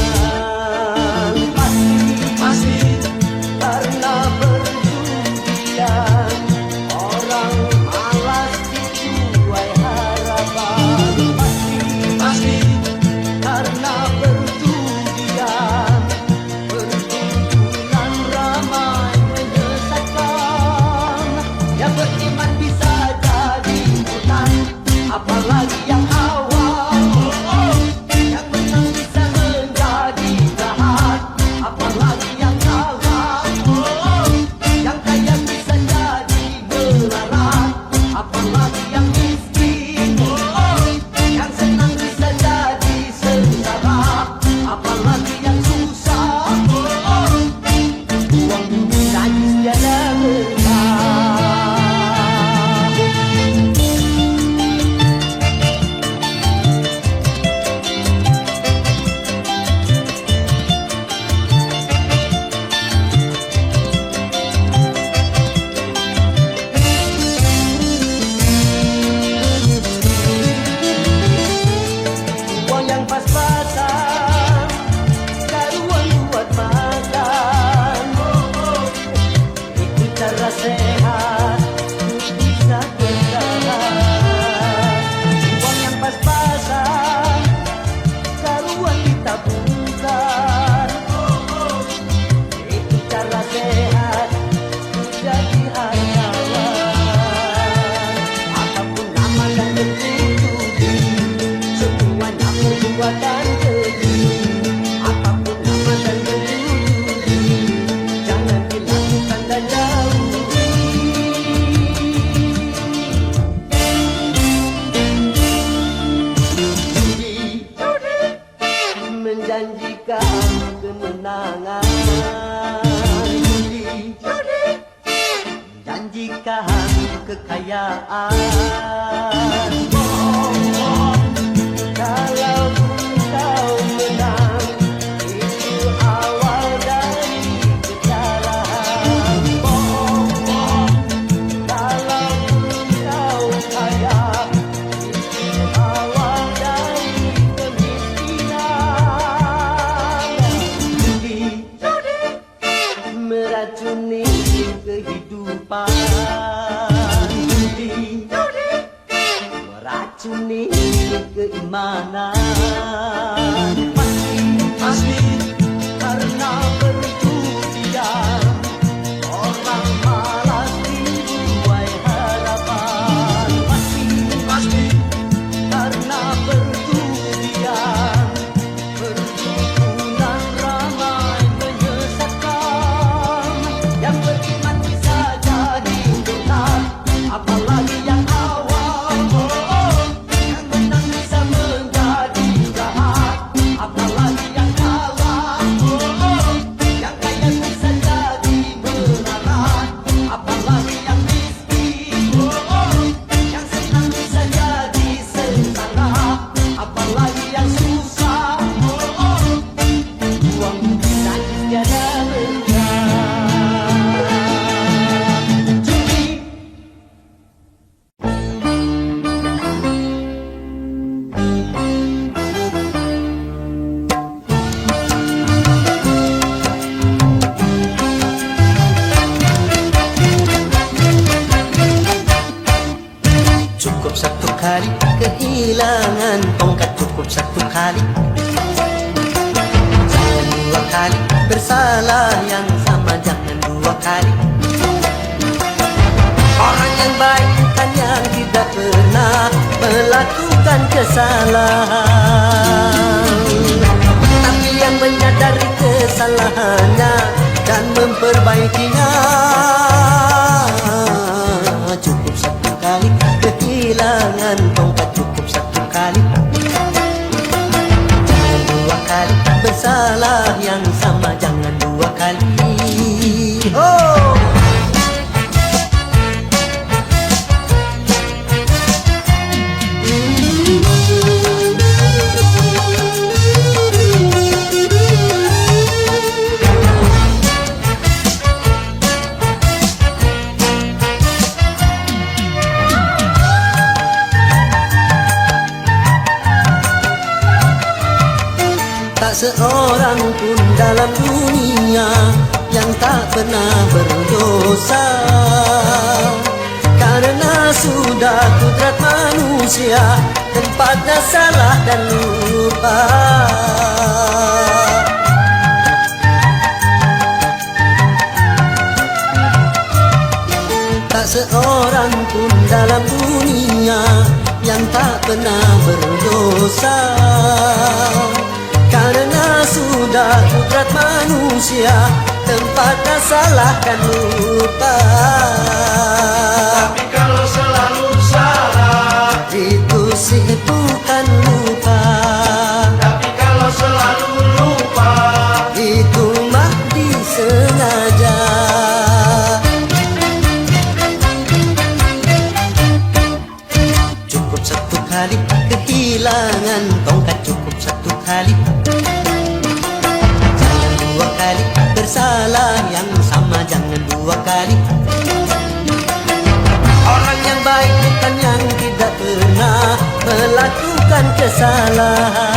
Pasti karena perjudian orang malas dituai harapan. Pasti karena perjudian perkumpulan ramai menyesatkan. Yang beriman bisa jadi menang, apalagi yang awam. Yang menang bisa menjadi jahat, apalagi yang kalah. Yang kaya bisa jadi melarat, apalagi yang miskin. Yang senang bisa jadi sengsara, apalagi yang susah. Uang bumi najis tiada berkah. Uang yang pas-pasan, karuan buat makan. Itu cara sehat untuk bisa bertahan. Uang yang pas-pasan, karuan ditabungkan. Itu cara sehat untuk jadi hartawan. Apapun nama dan bentuk judi, semuanya perbuatan keji. Apapun nama dan bentuk judi, jangan dilakukan dan jauhi. Judi menjanjikan kemenangan. Judi menjanjikan kekayaan. Bohong, kalaupun kau menang, itu awal dari kesalahan. Bohong, kalaupun kau kaya, itu awal dari kemiskinan. Judi meracuni kehidupan. Judi meracuni keimanan. Pasti karena perjudian orang malas dibuai harapan. Pasti karena perjudian perkumpulan ramai menyesatkan. Yang beriman bisa jadi benar, apalagi yang awam. Yang menang bisa menjadi jahat, apalagi yang kalah. kali kehilangan tongkat cukup satu kali. Jangan dua kali bersalah yang sama, jangan dua kali. Orang yang baik bukan yang tidak pernah melakukan kesalahan, tapi yang menyadari kesalahannya dan memperbaikinya. Cukup satu kali kehilangan tongkat, cukup satu kali. Jangan dua kali bersalah yang sama, jangan dua kali. Oh! Tak seorang pun dalam dunia yang tak pernah berdosa, karena sudah kudrat manusia tempatnya salah dan lupa. Tak seorang pun dalam dunia yang tak pernah berdosa, karena sudah kudrat manusia tempatnya salah dan lupa. Tapi kalau selalu salah, Itu sih bukan lupa. tapi kalau selalu lupa, Itu mah disengaja. Cukup satu kali kehilangan tongkat, cukup satu kali. Jangan dua kali bersalah yang sama, jangan dua kali. Orang yang baik bukan yang tidak pernah melakukan kesalahan,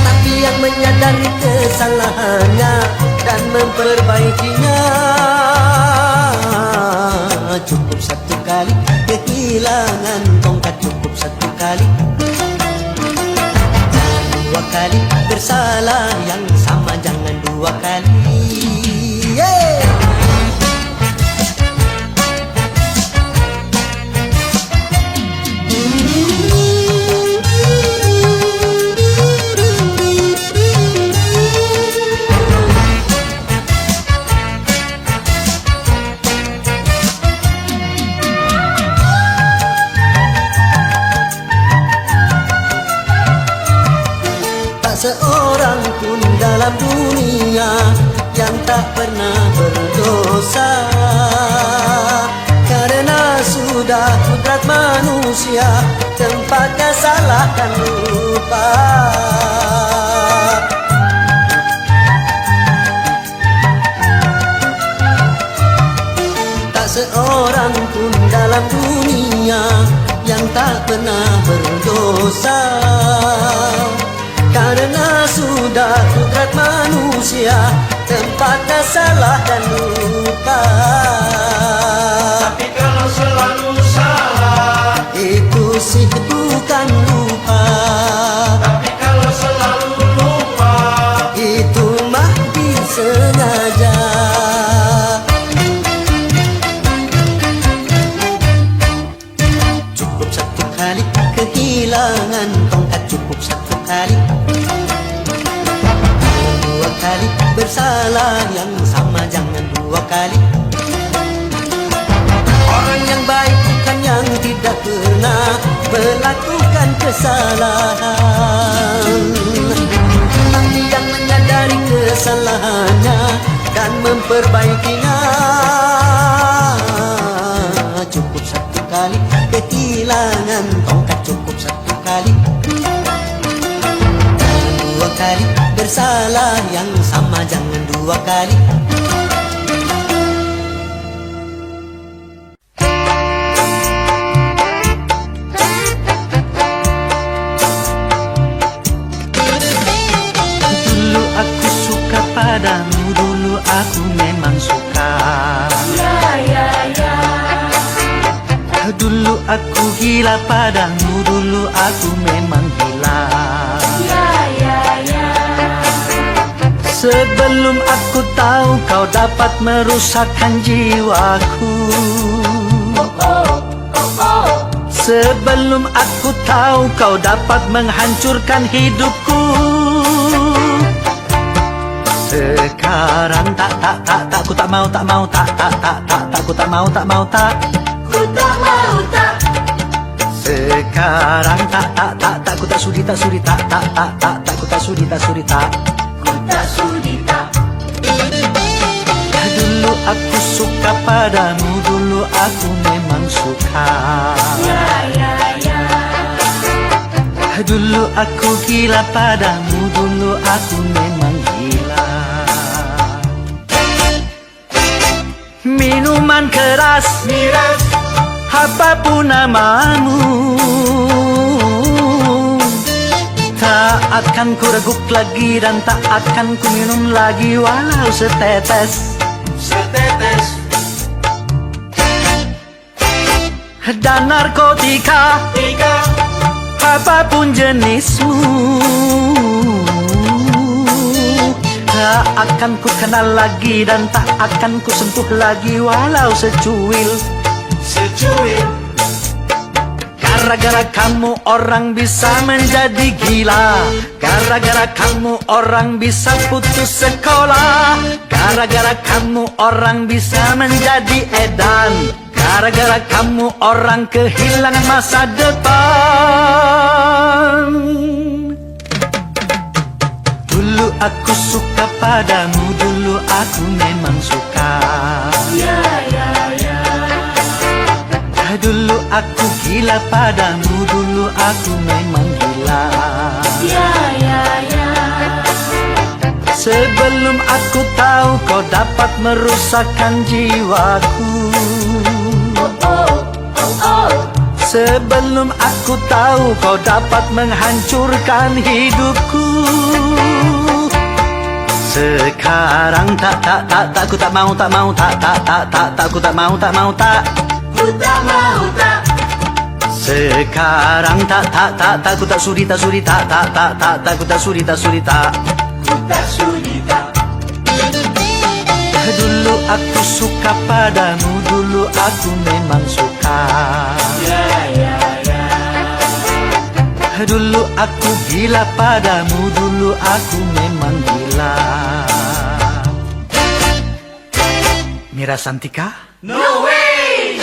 tapi yang menyadari kesalahannya dan memperbaikinya. Cukup satu kali kehilangan tongkat, cukup satu kali. Jangan dua kali bersalah yang sama, jangan dua kali. Yeah! Seorang pun dalam dunia yang tak pernah berdosa, karena sudah kudrat manusia tempatnya salah dan lupa. Tak seorang pun dalam dunia yang tak pernah berdosa, karena sudah kudrat manusia tempatnya salah dan lupa. tapi kalau selalu salah, Itu sih bukan lupa. tapi kalau selalu lupa, Itu mah disengaja. Cukup satu kali kehilangan tongkat, cukup satu kali. Jangan dua kali bersalah yang sama, jangan dua kali. Orang yang baik bukan yang tidak pernah melakukan kesalahan, tapi yang menyadari kesalahannya dan memperbaikinya. Cukup satu kali kehilangan tongkat, cukup satu kali. Jangan dua kali bersalah yang sama, jangan dua kali. Dulu aku suka padamu, dulu aku memang suka. Dulu aku gila padamu, dulu aku memang gila. Sebelum aku tahu kau dapat merusakkan jiwaku. Sebelum aku tahu kau dapat menghancurkan hidupku. Sekarang tak, ku tak mau, tak, ku tak mau, Ku tak mau tak. sekarang tak, ku tak sudi, tak, ku tak sudi, tak. Ku tak sudi tak. Dulu aku suka padamu, dulu aku memang suka. Dulu aku gila padamu, dulu aku memang gila. Minuman keras, miras, apapun namamu, tak akan ku reguk lagi dan tak akan ku minum lagi walau setetes. Dan narkotika, apapun jenismu, tak akan ku kenal lagi dan tak akan ku sentuh lagi walau secuil. Gara-gara kamu orang bisa menjadi gila. Gara-gara kamu orang bisa putus sekolah. Gara-gara kamu orang bisa menjadi edan. Gara-gara kamu orang kehilangan masa depan. Dulu aku suka padamu, dulu aku memang suka. Dulu aku gila padamu, dulu aku memang gila. Sebelum aku tahu kau dapat merusakkan jiwaku. Sebelum aku tahu kau dapat menghancurkan hidupku. Sekarang tak, ku tak mau, tak, ku tak mau, tak. Ku tak mau tak. Sekarang tak, ku tak sudi, tak, ku tak sudi, tak. Ku tak sudi tak. Dulu aku suka padamu, dulu aku memang suka. Dulu aku gila padamu, dulu aku memang gila. Mira Santika? No way!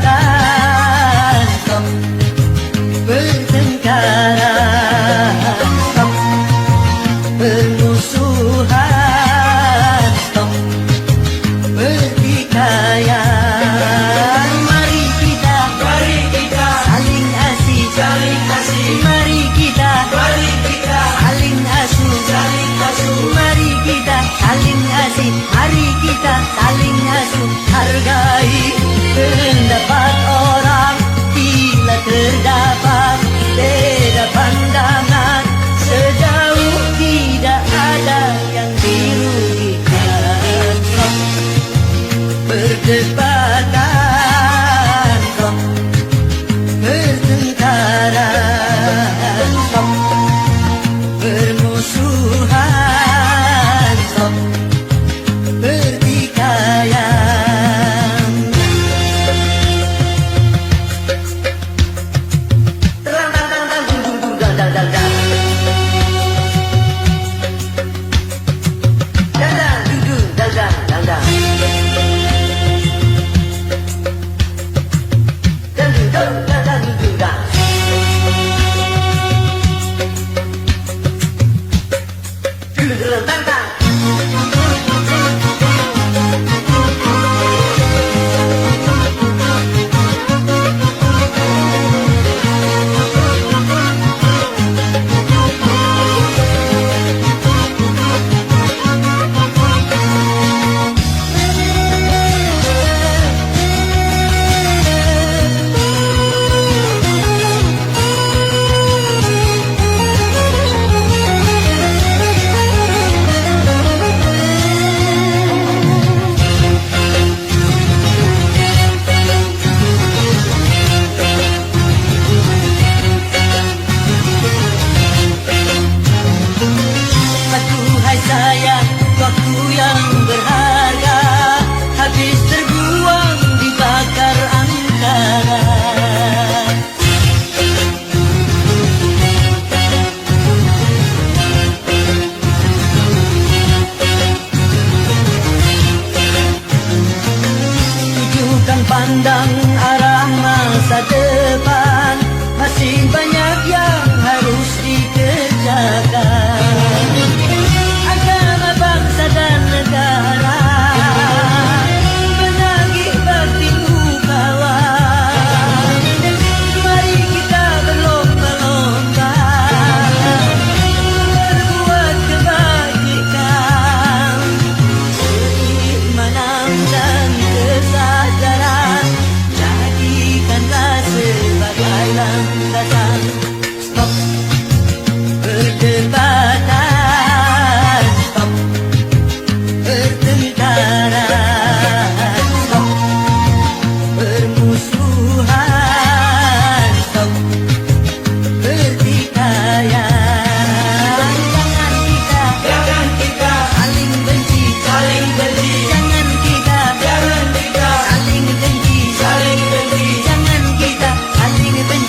Perdebatan, stop. Pertengkaran, stop. Permusuhan, stop. Pertikaian, mari kita saling asih. Mari kita saling asuh. Mari kita saling asih. Mari kita saling asuh. Hargai pendapat orang bila terdapat beda pandangan. Sejauh tidak ada yang dirugikan. Perdebatan, pandang arah masa depan, masih banyak yang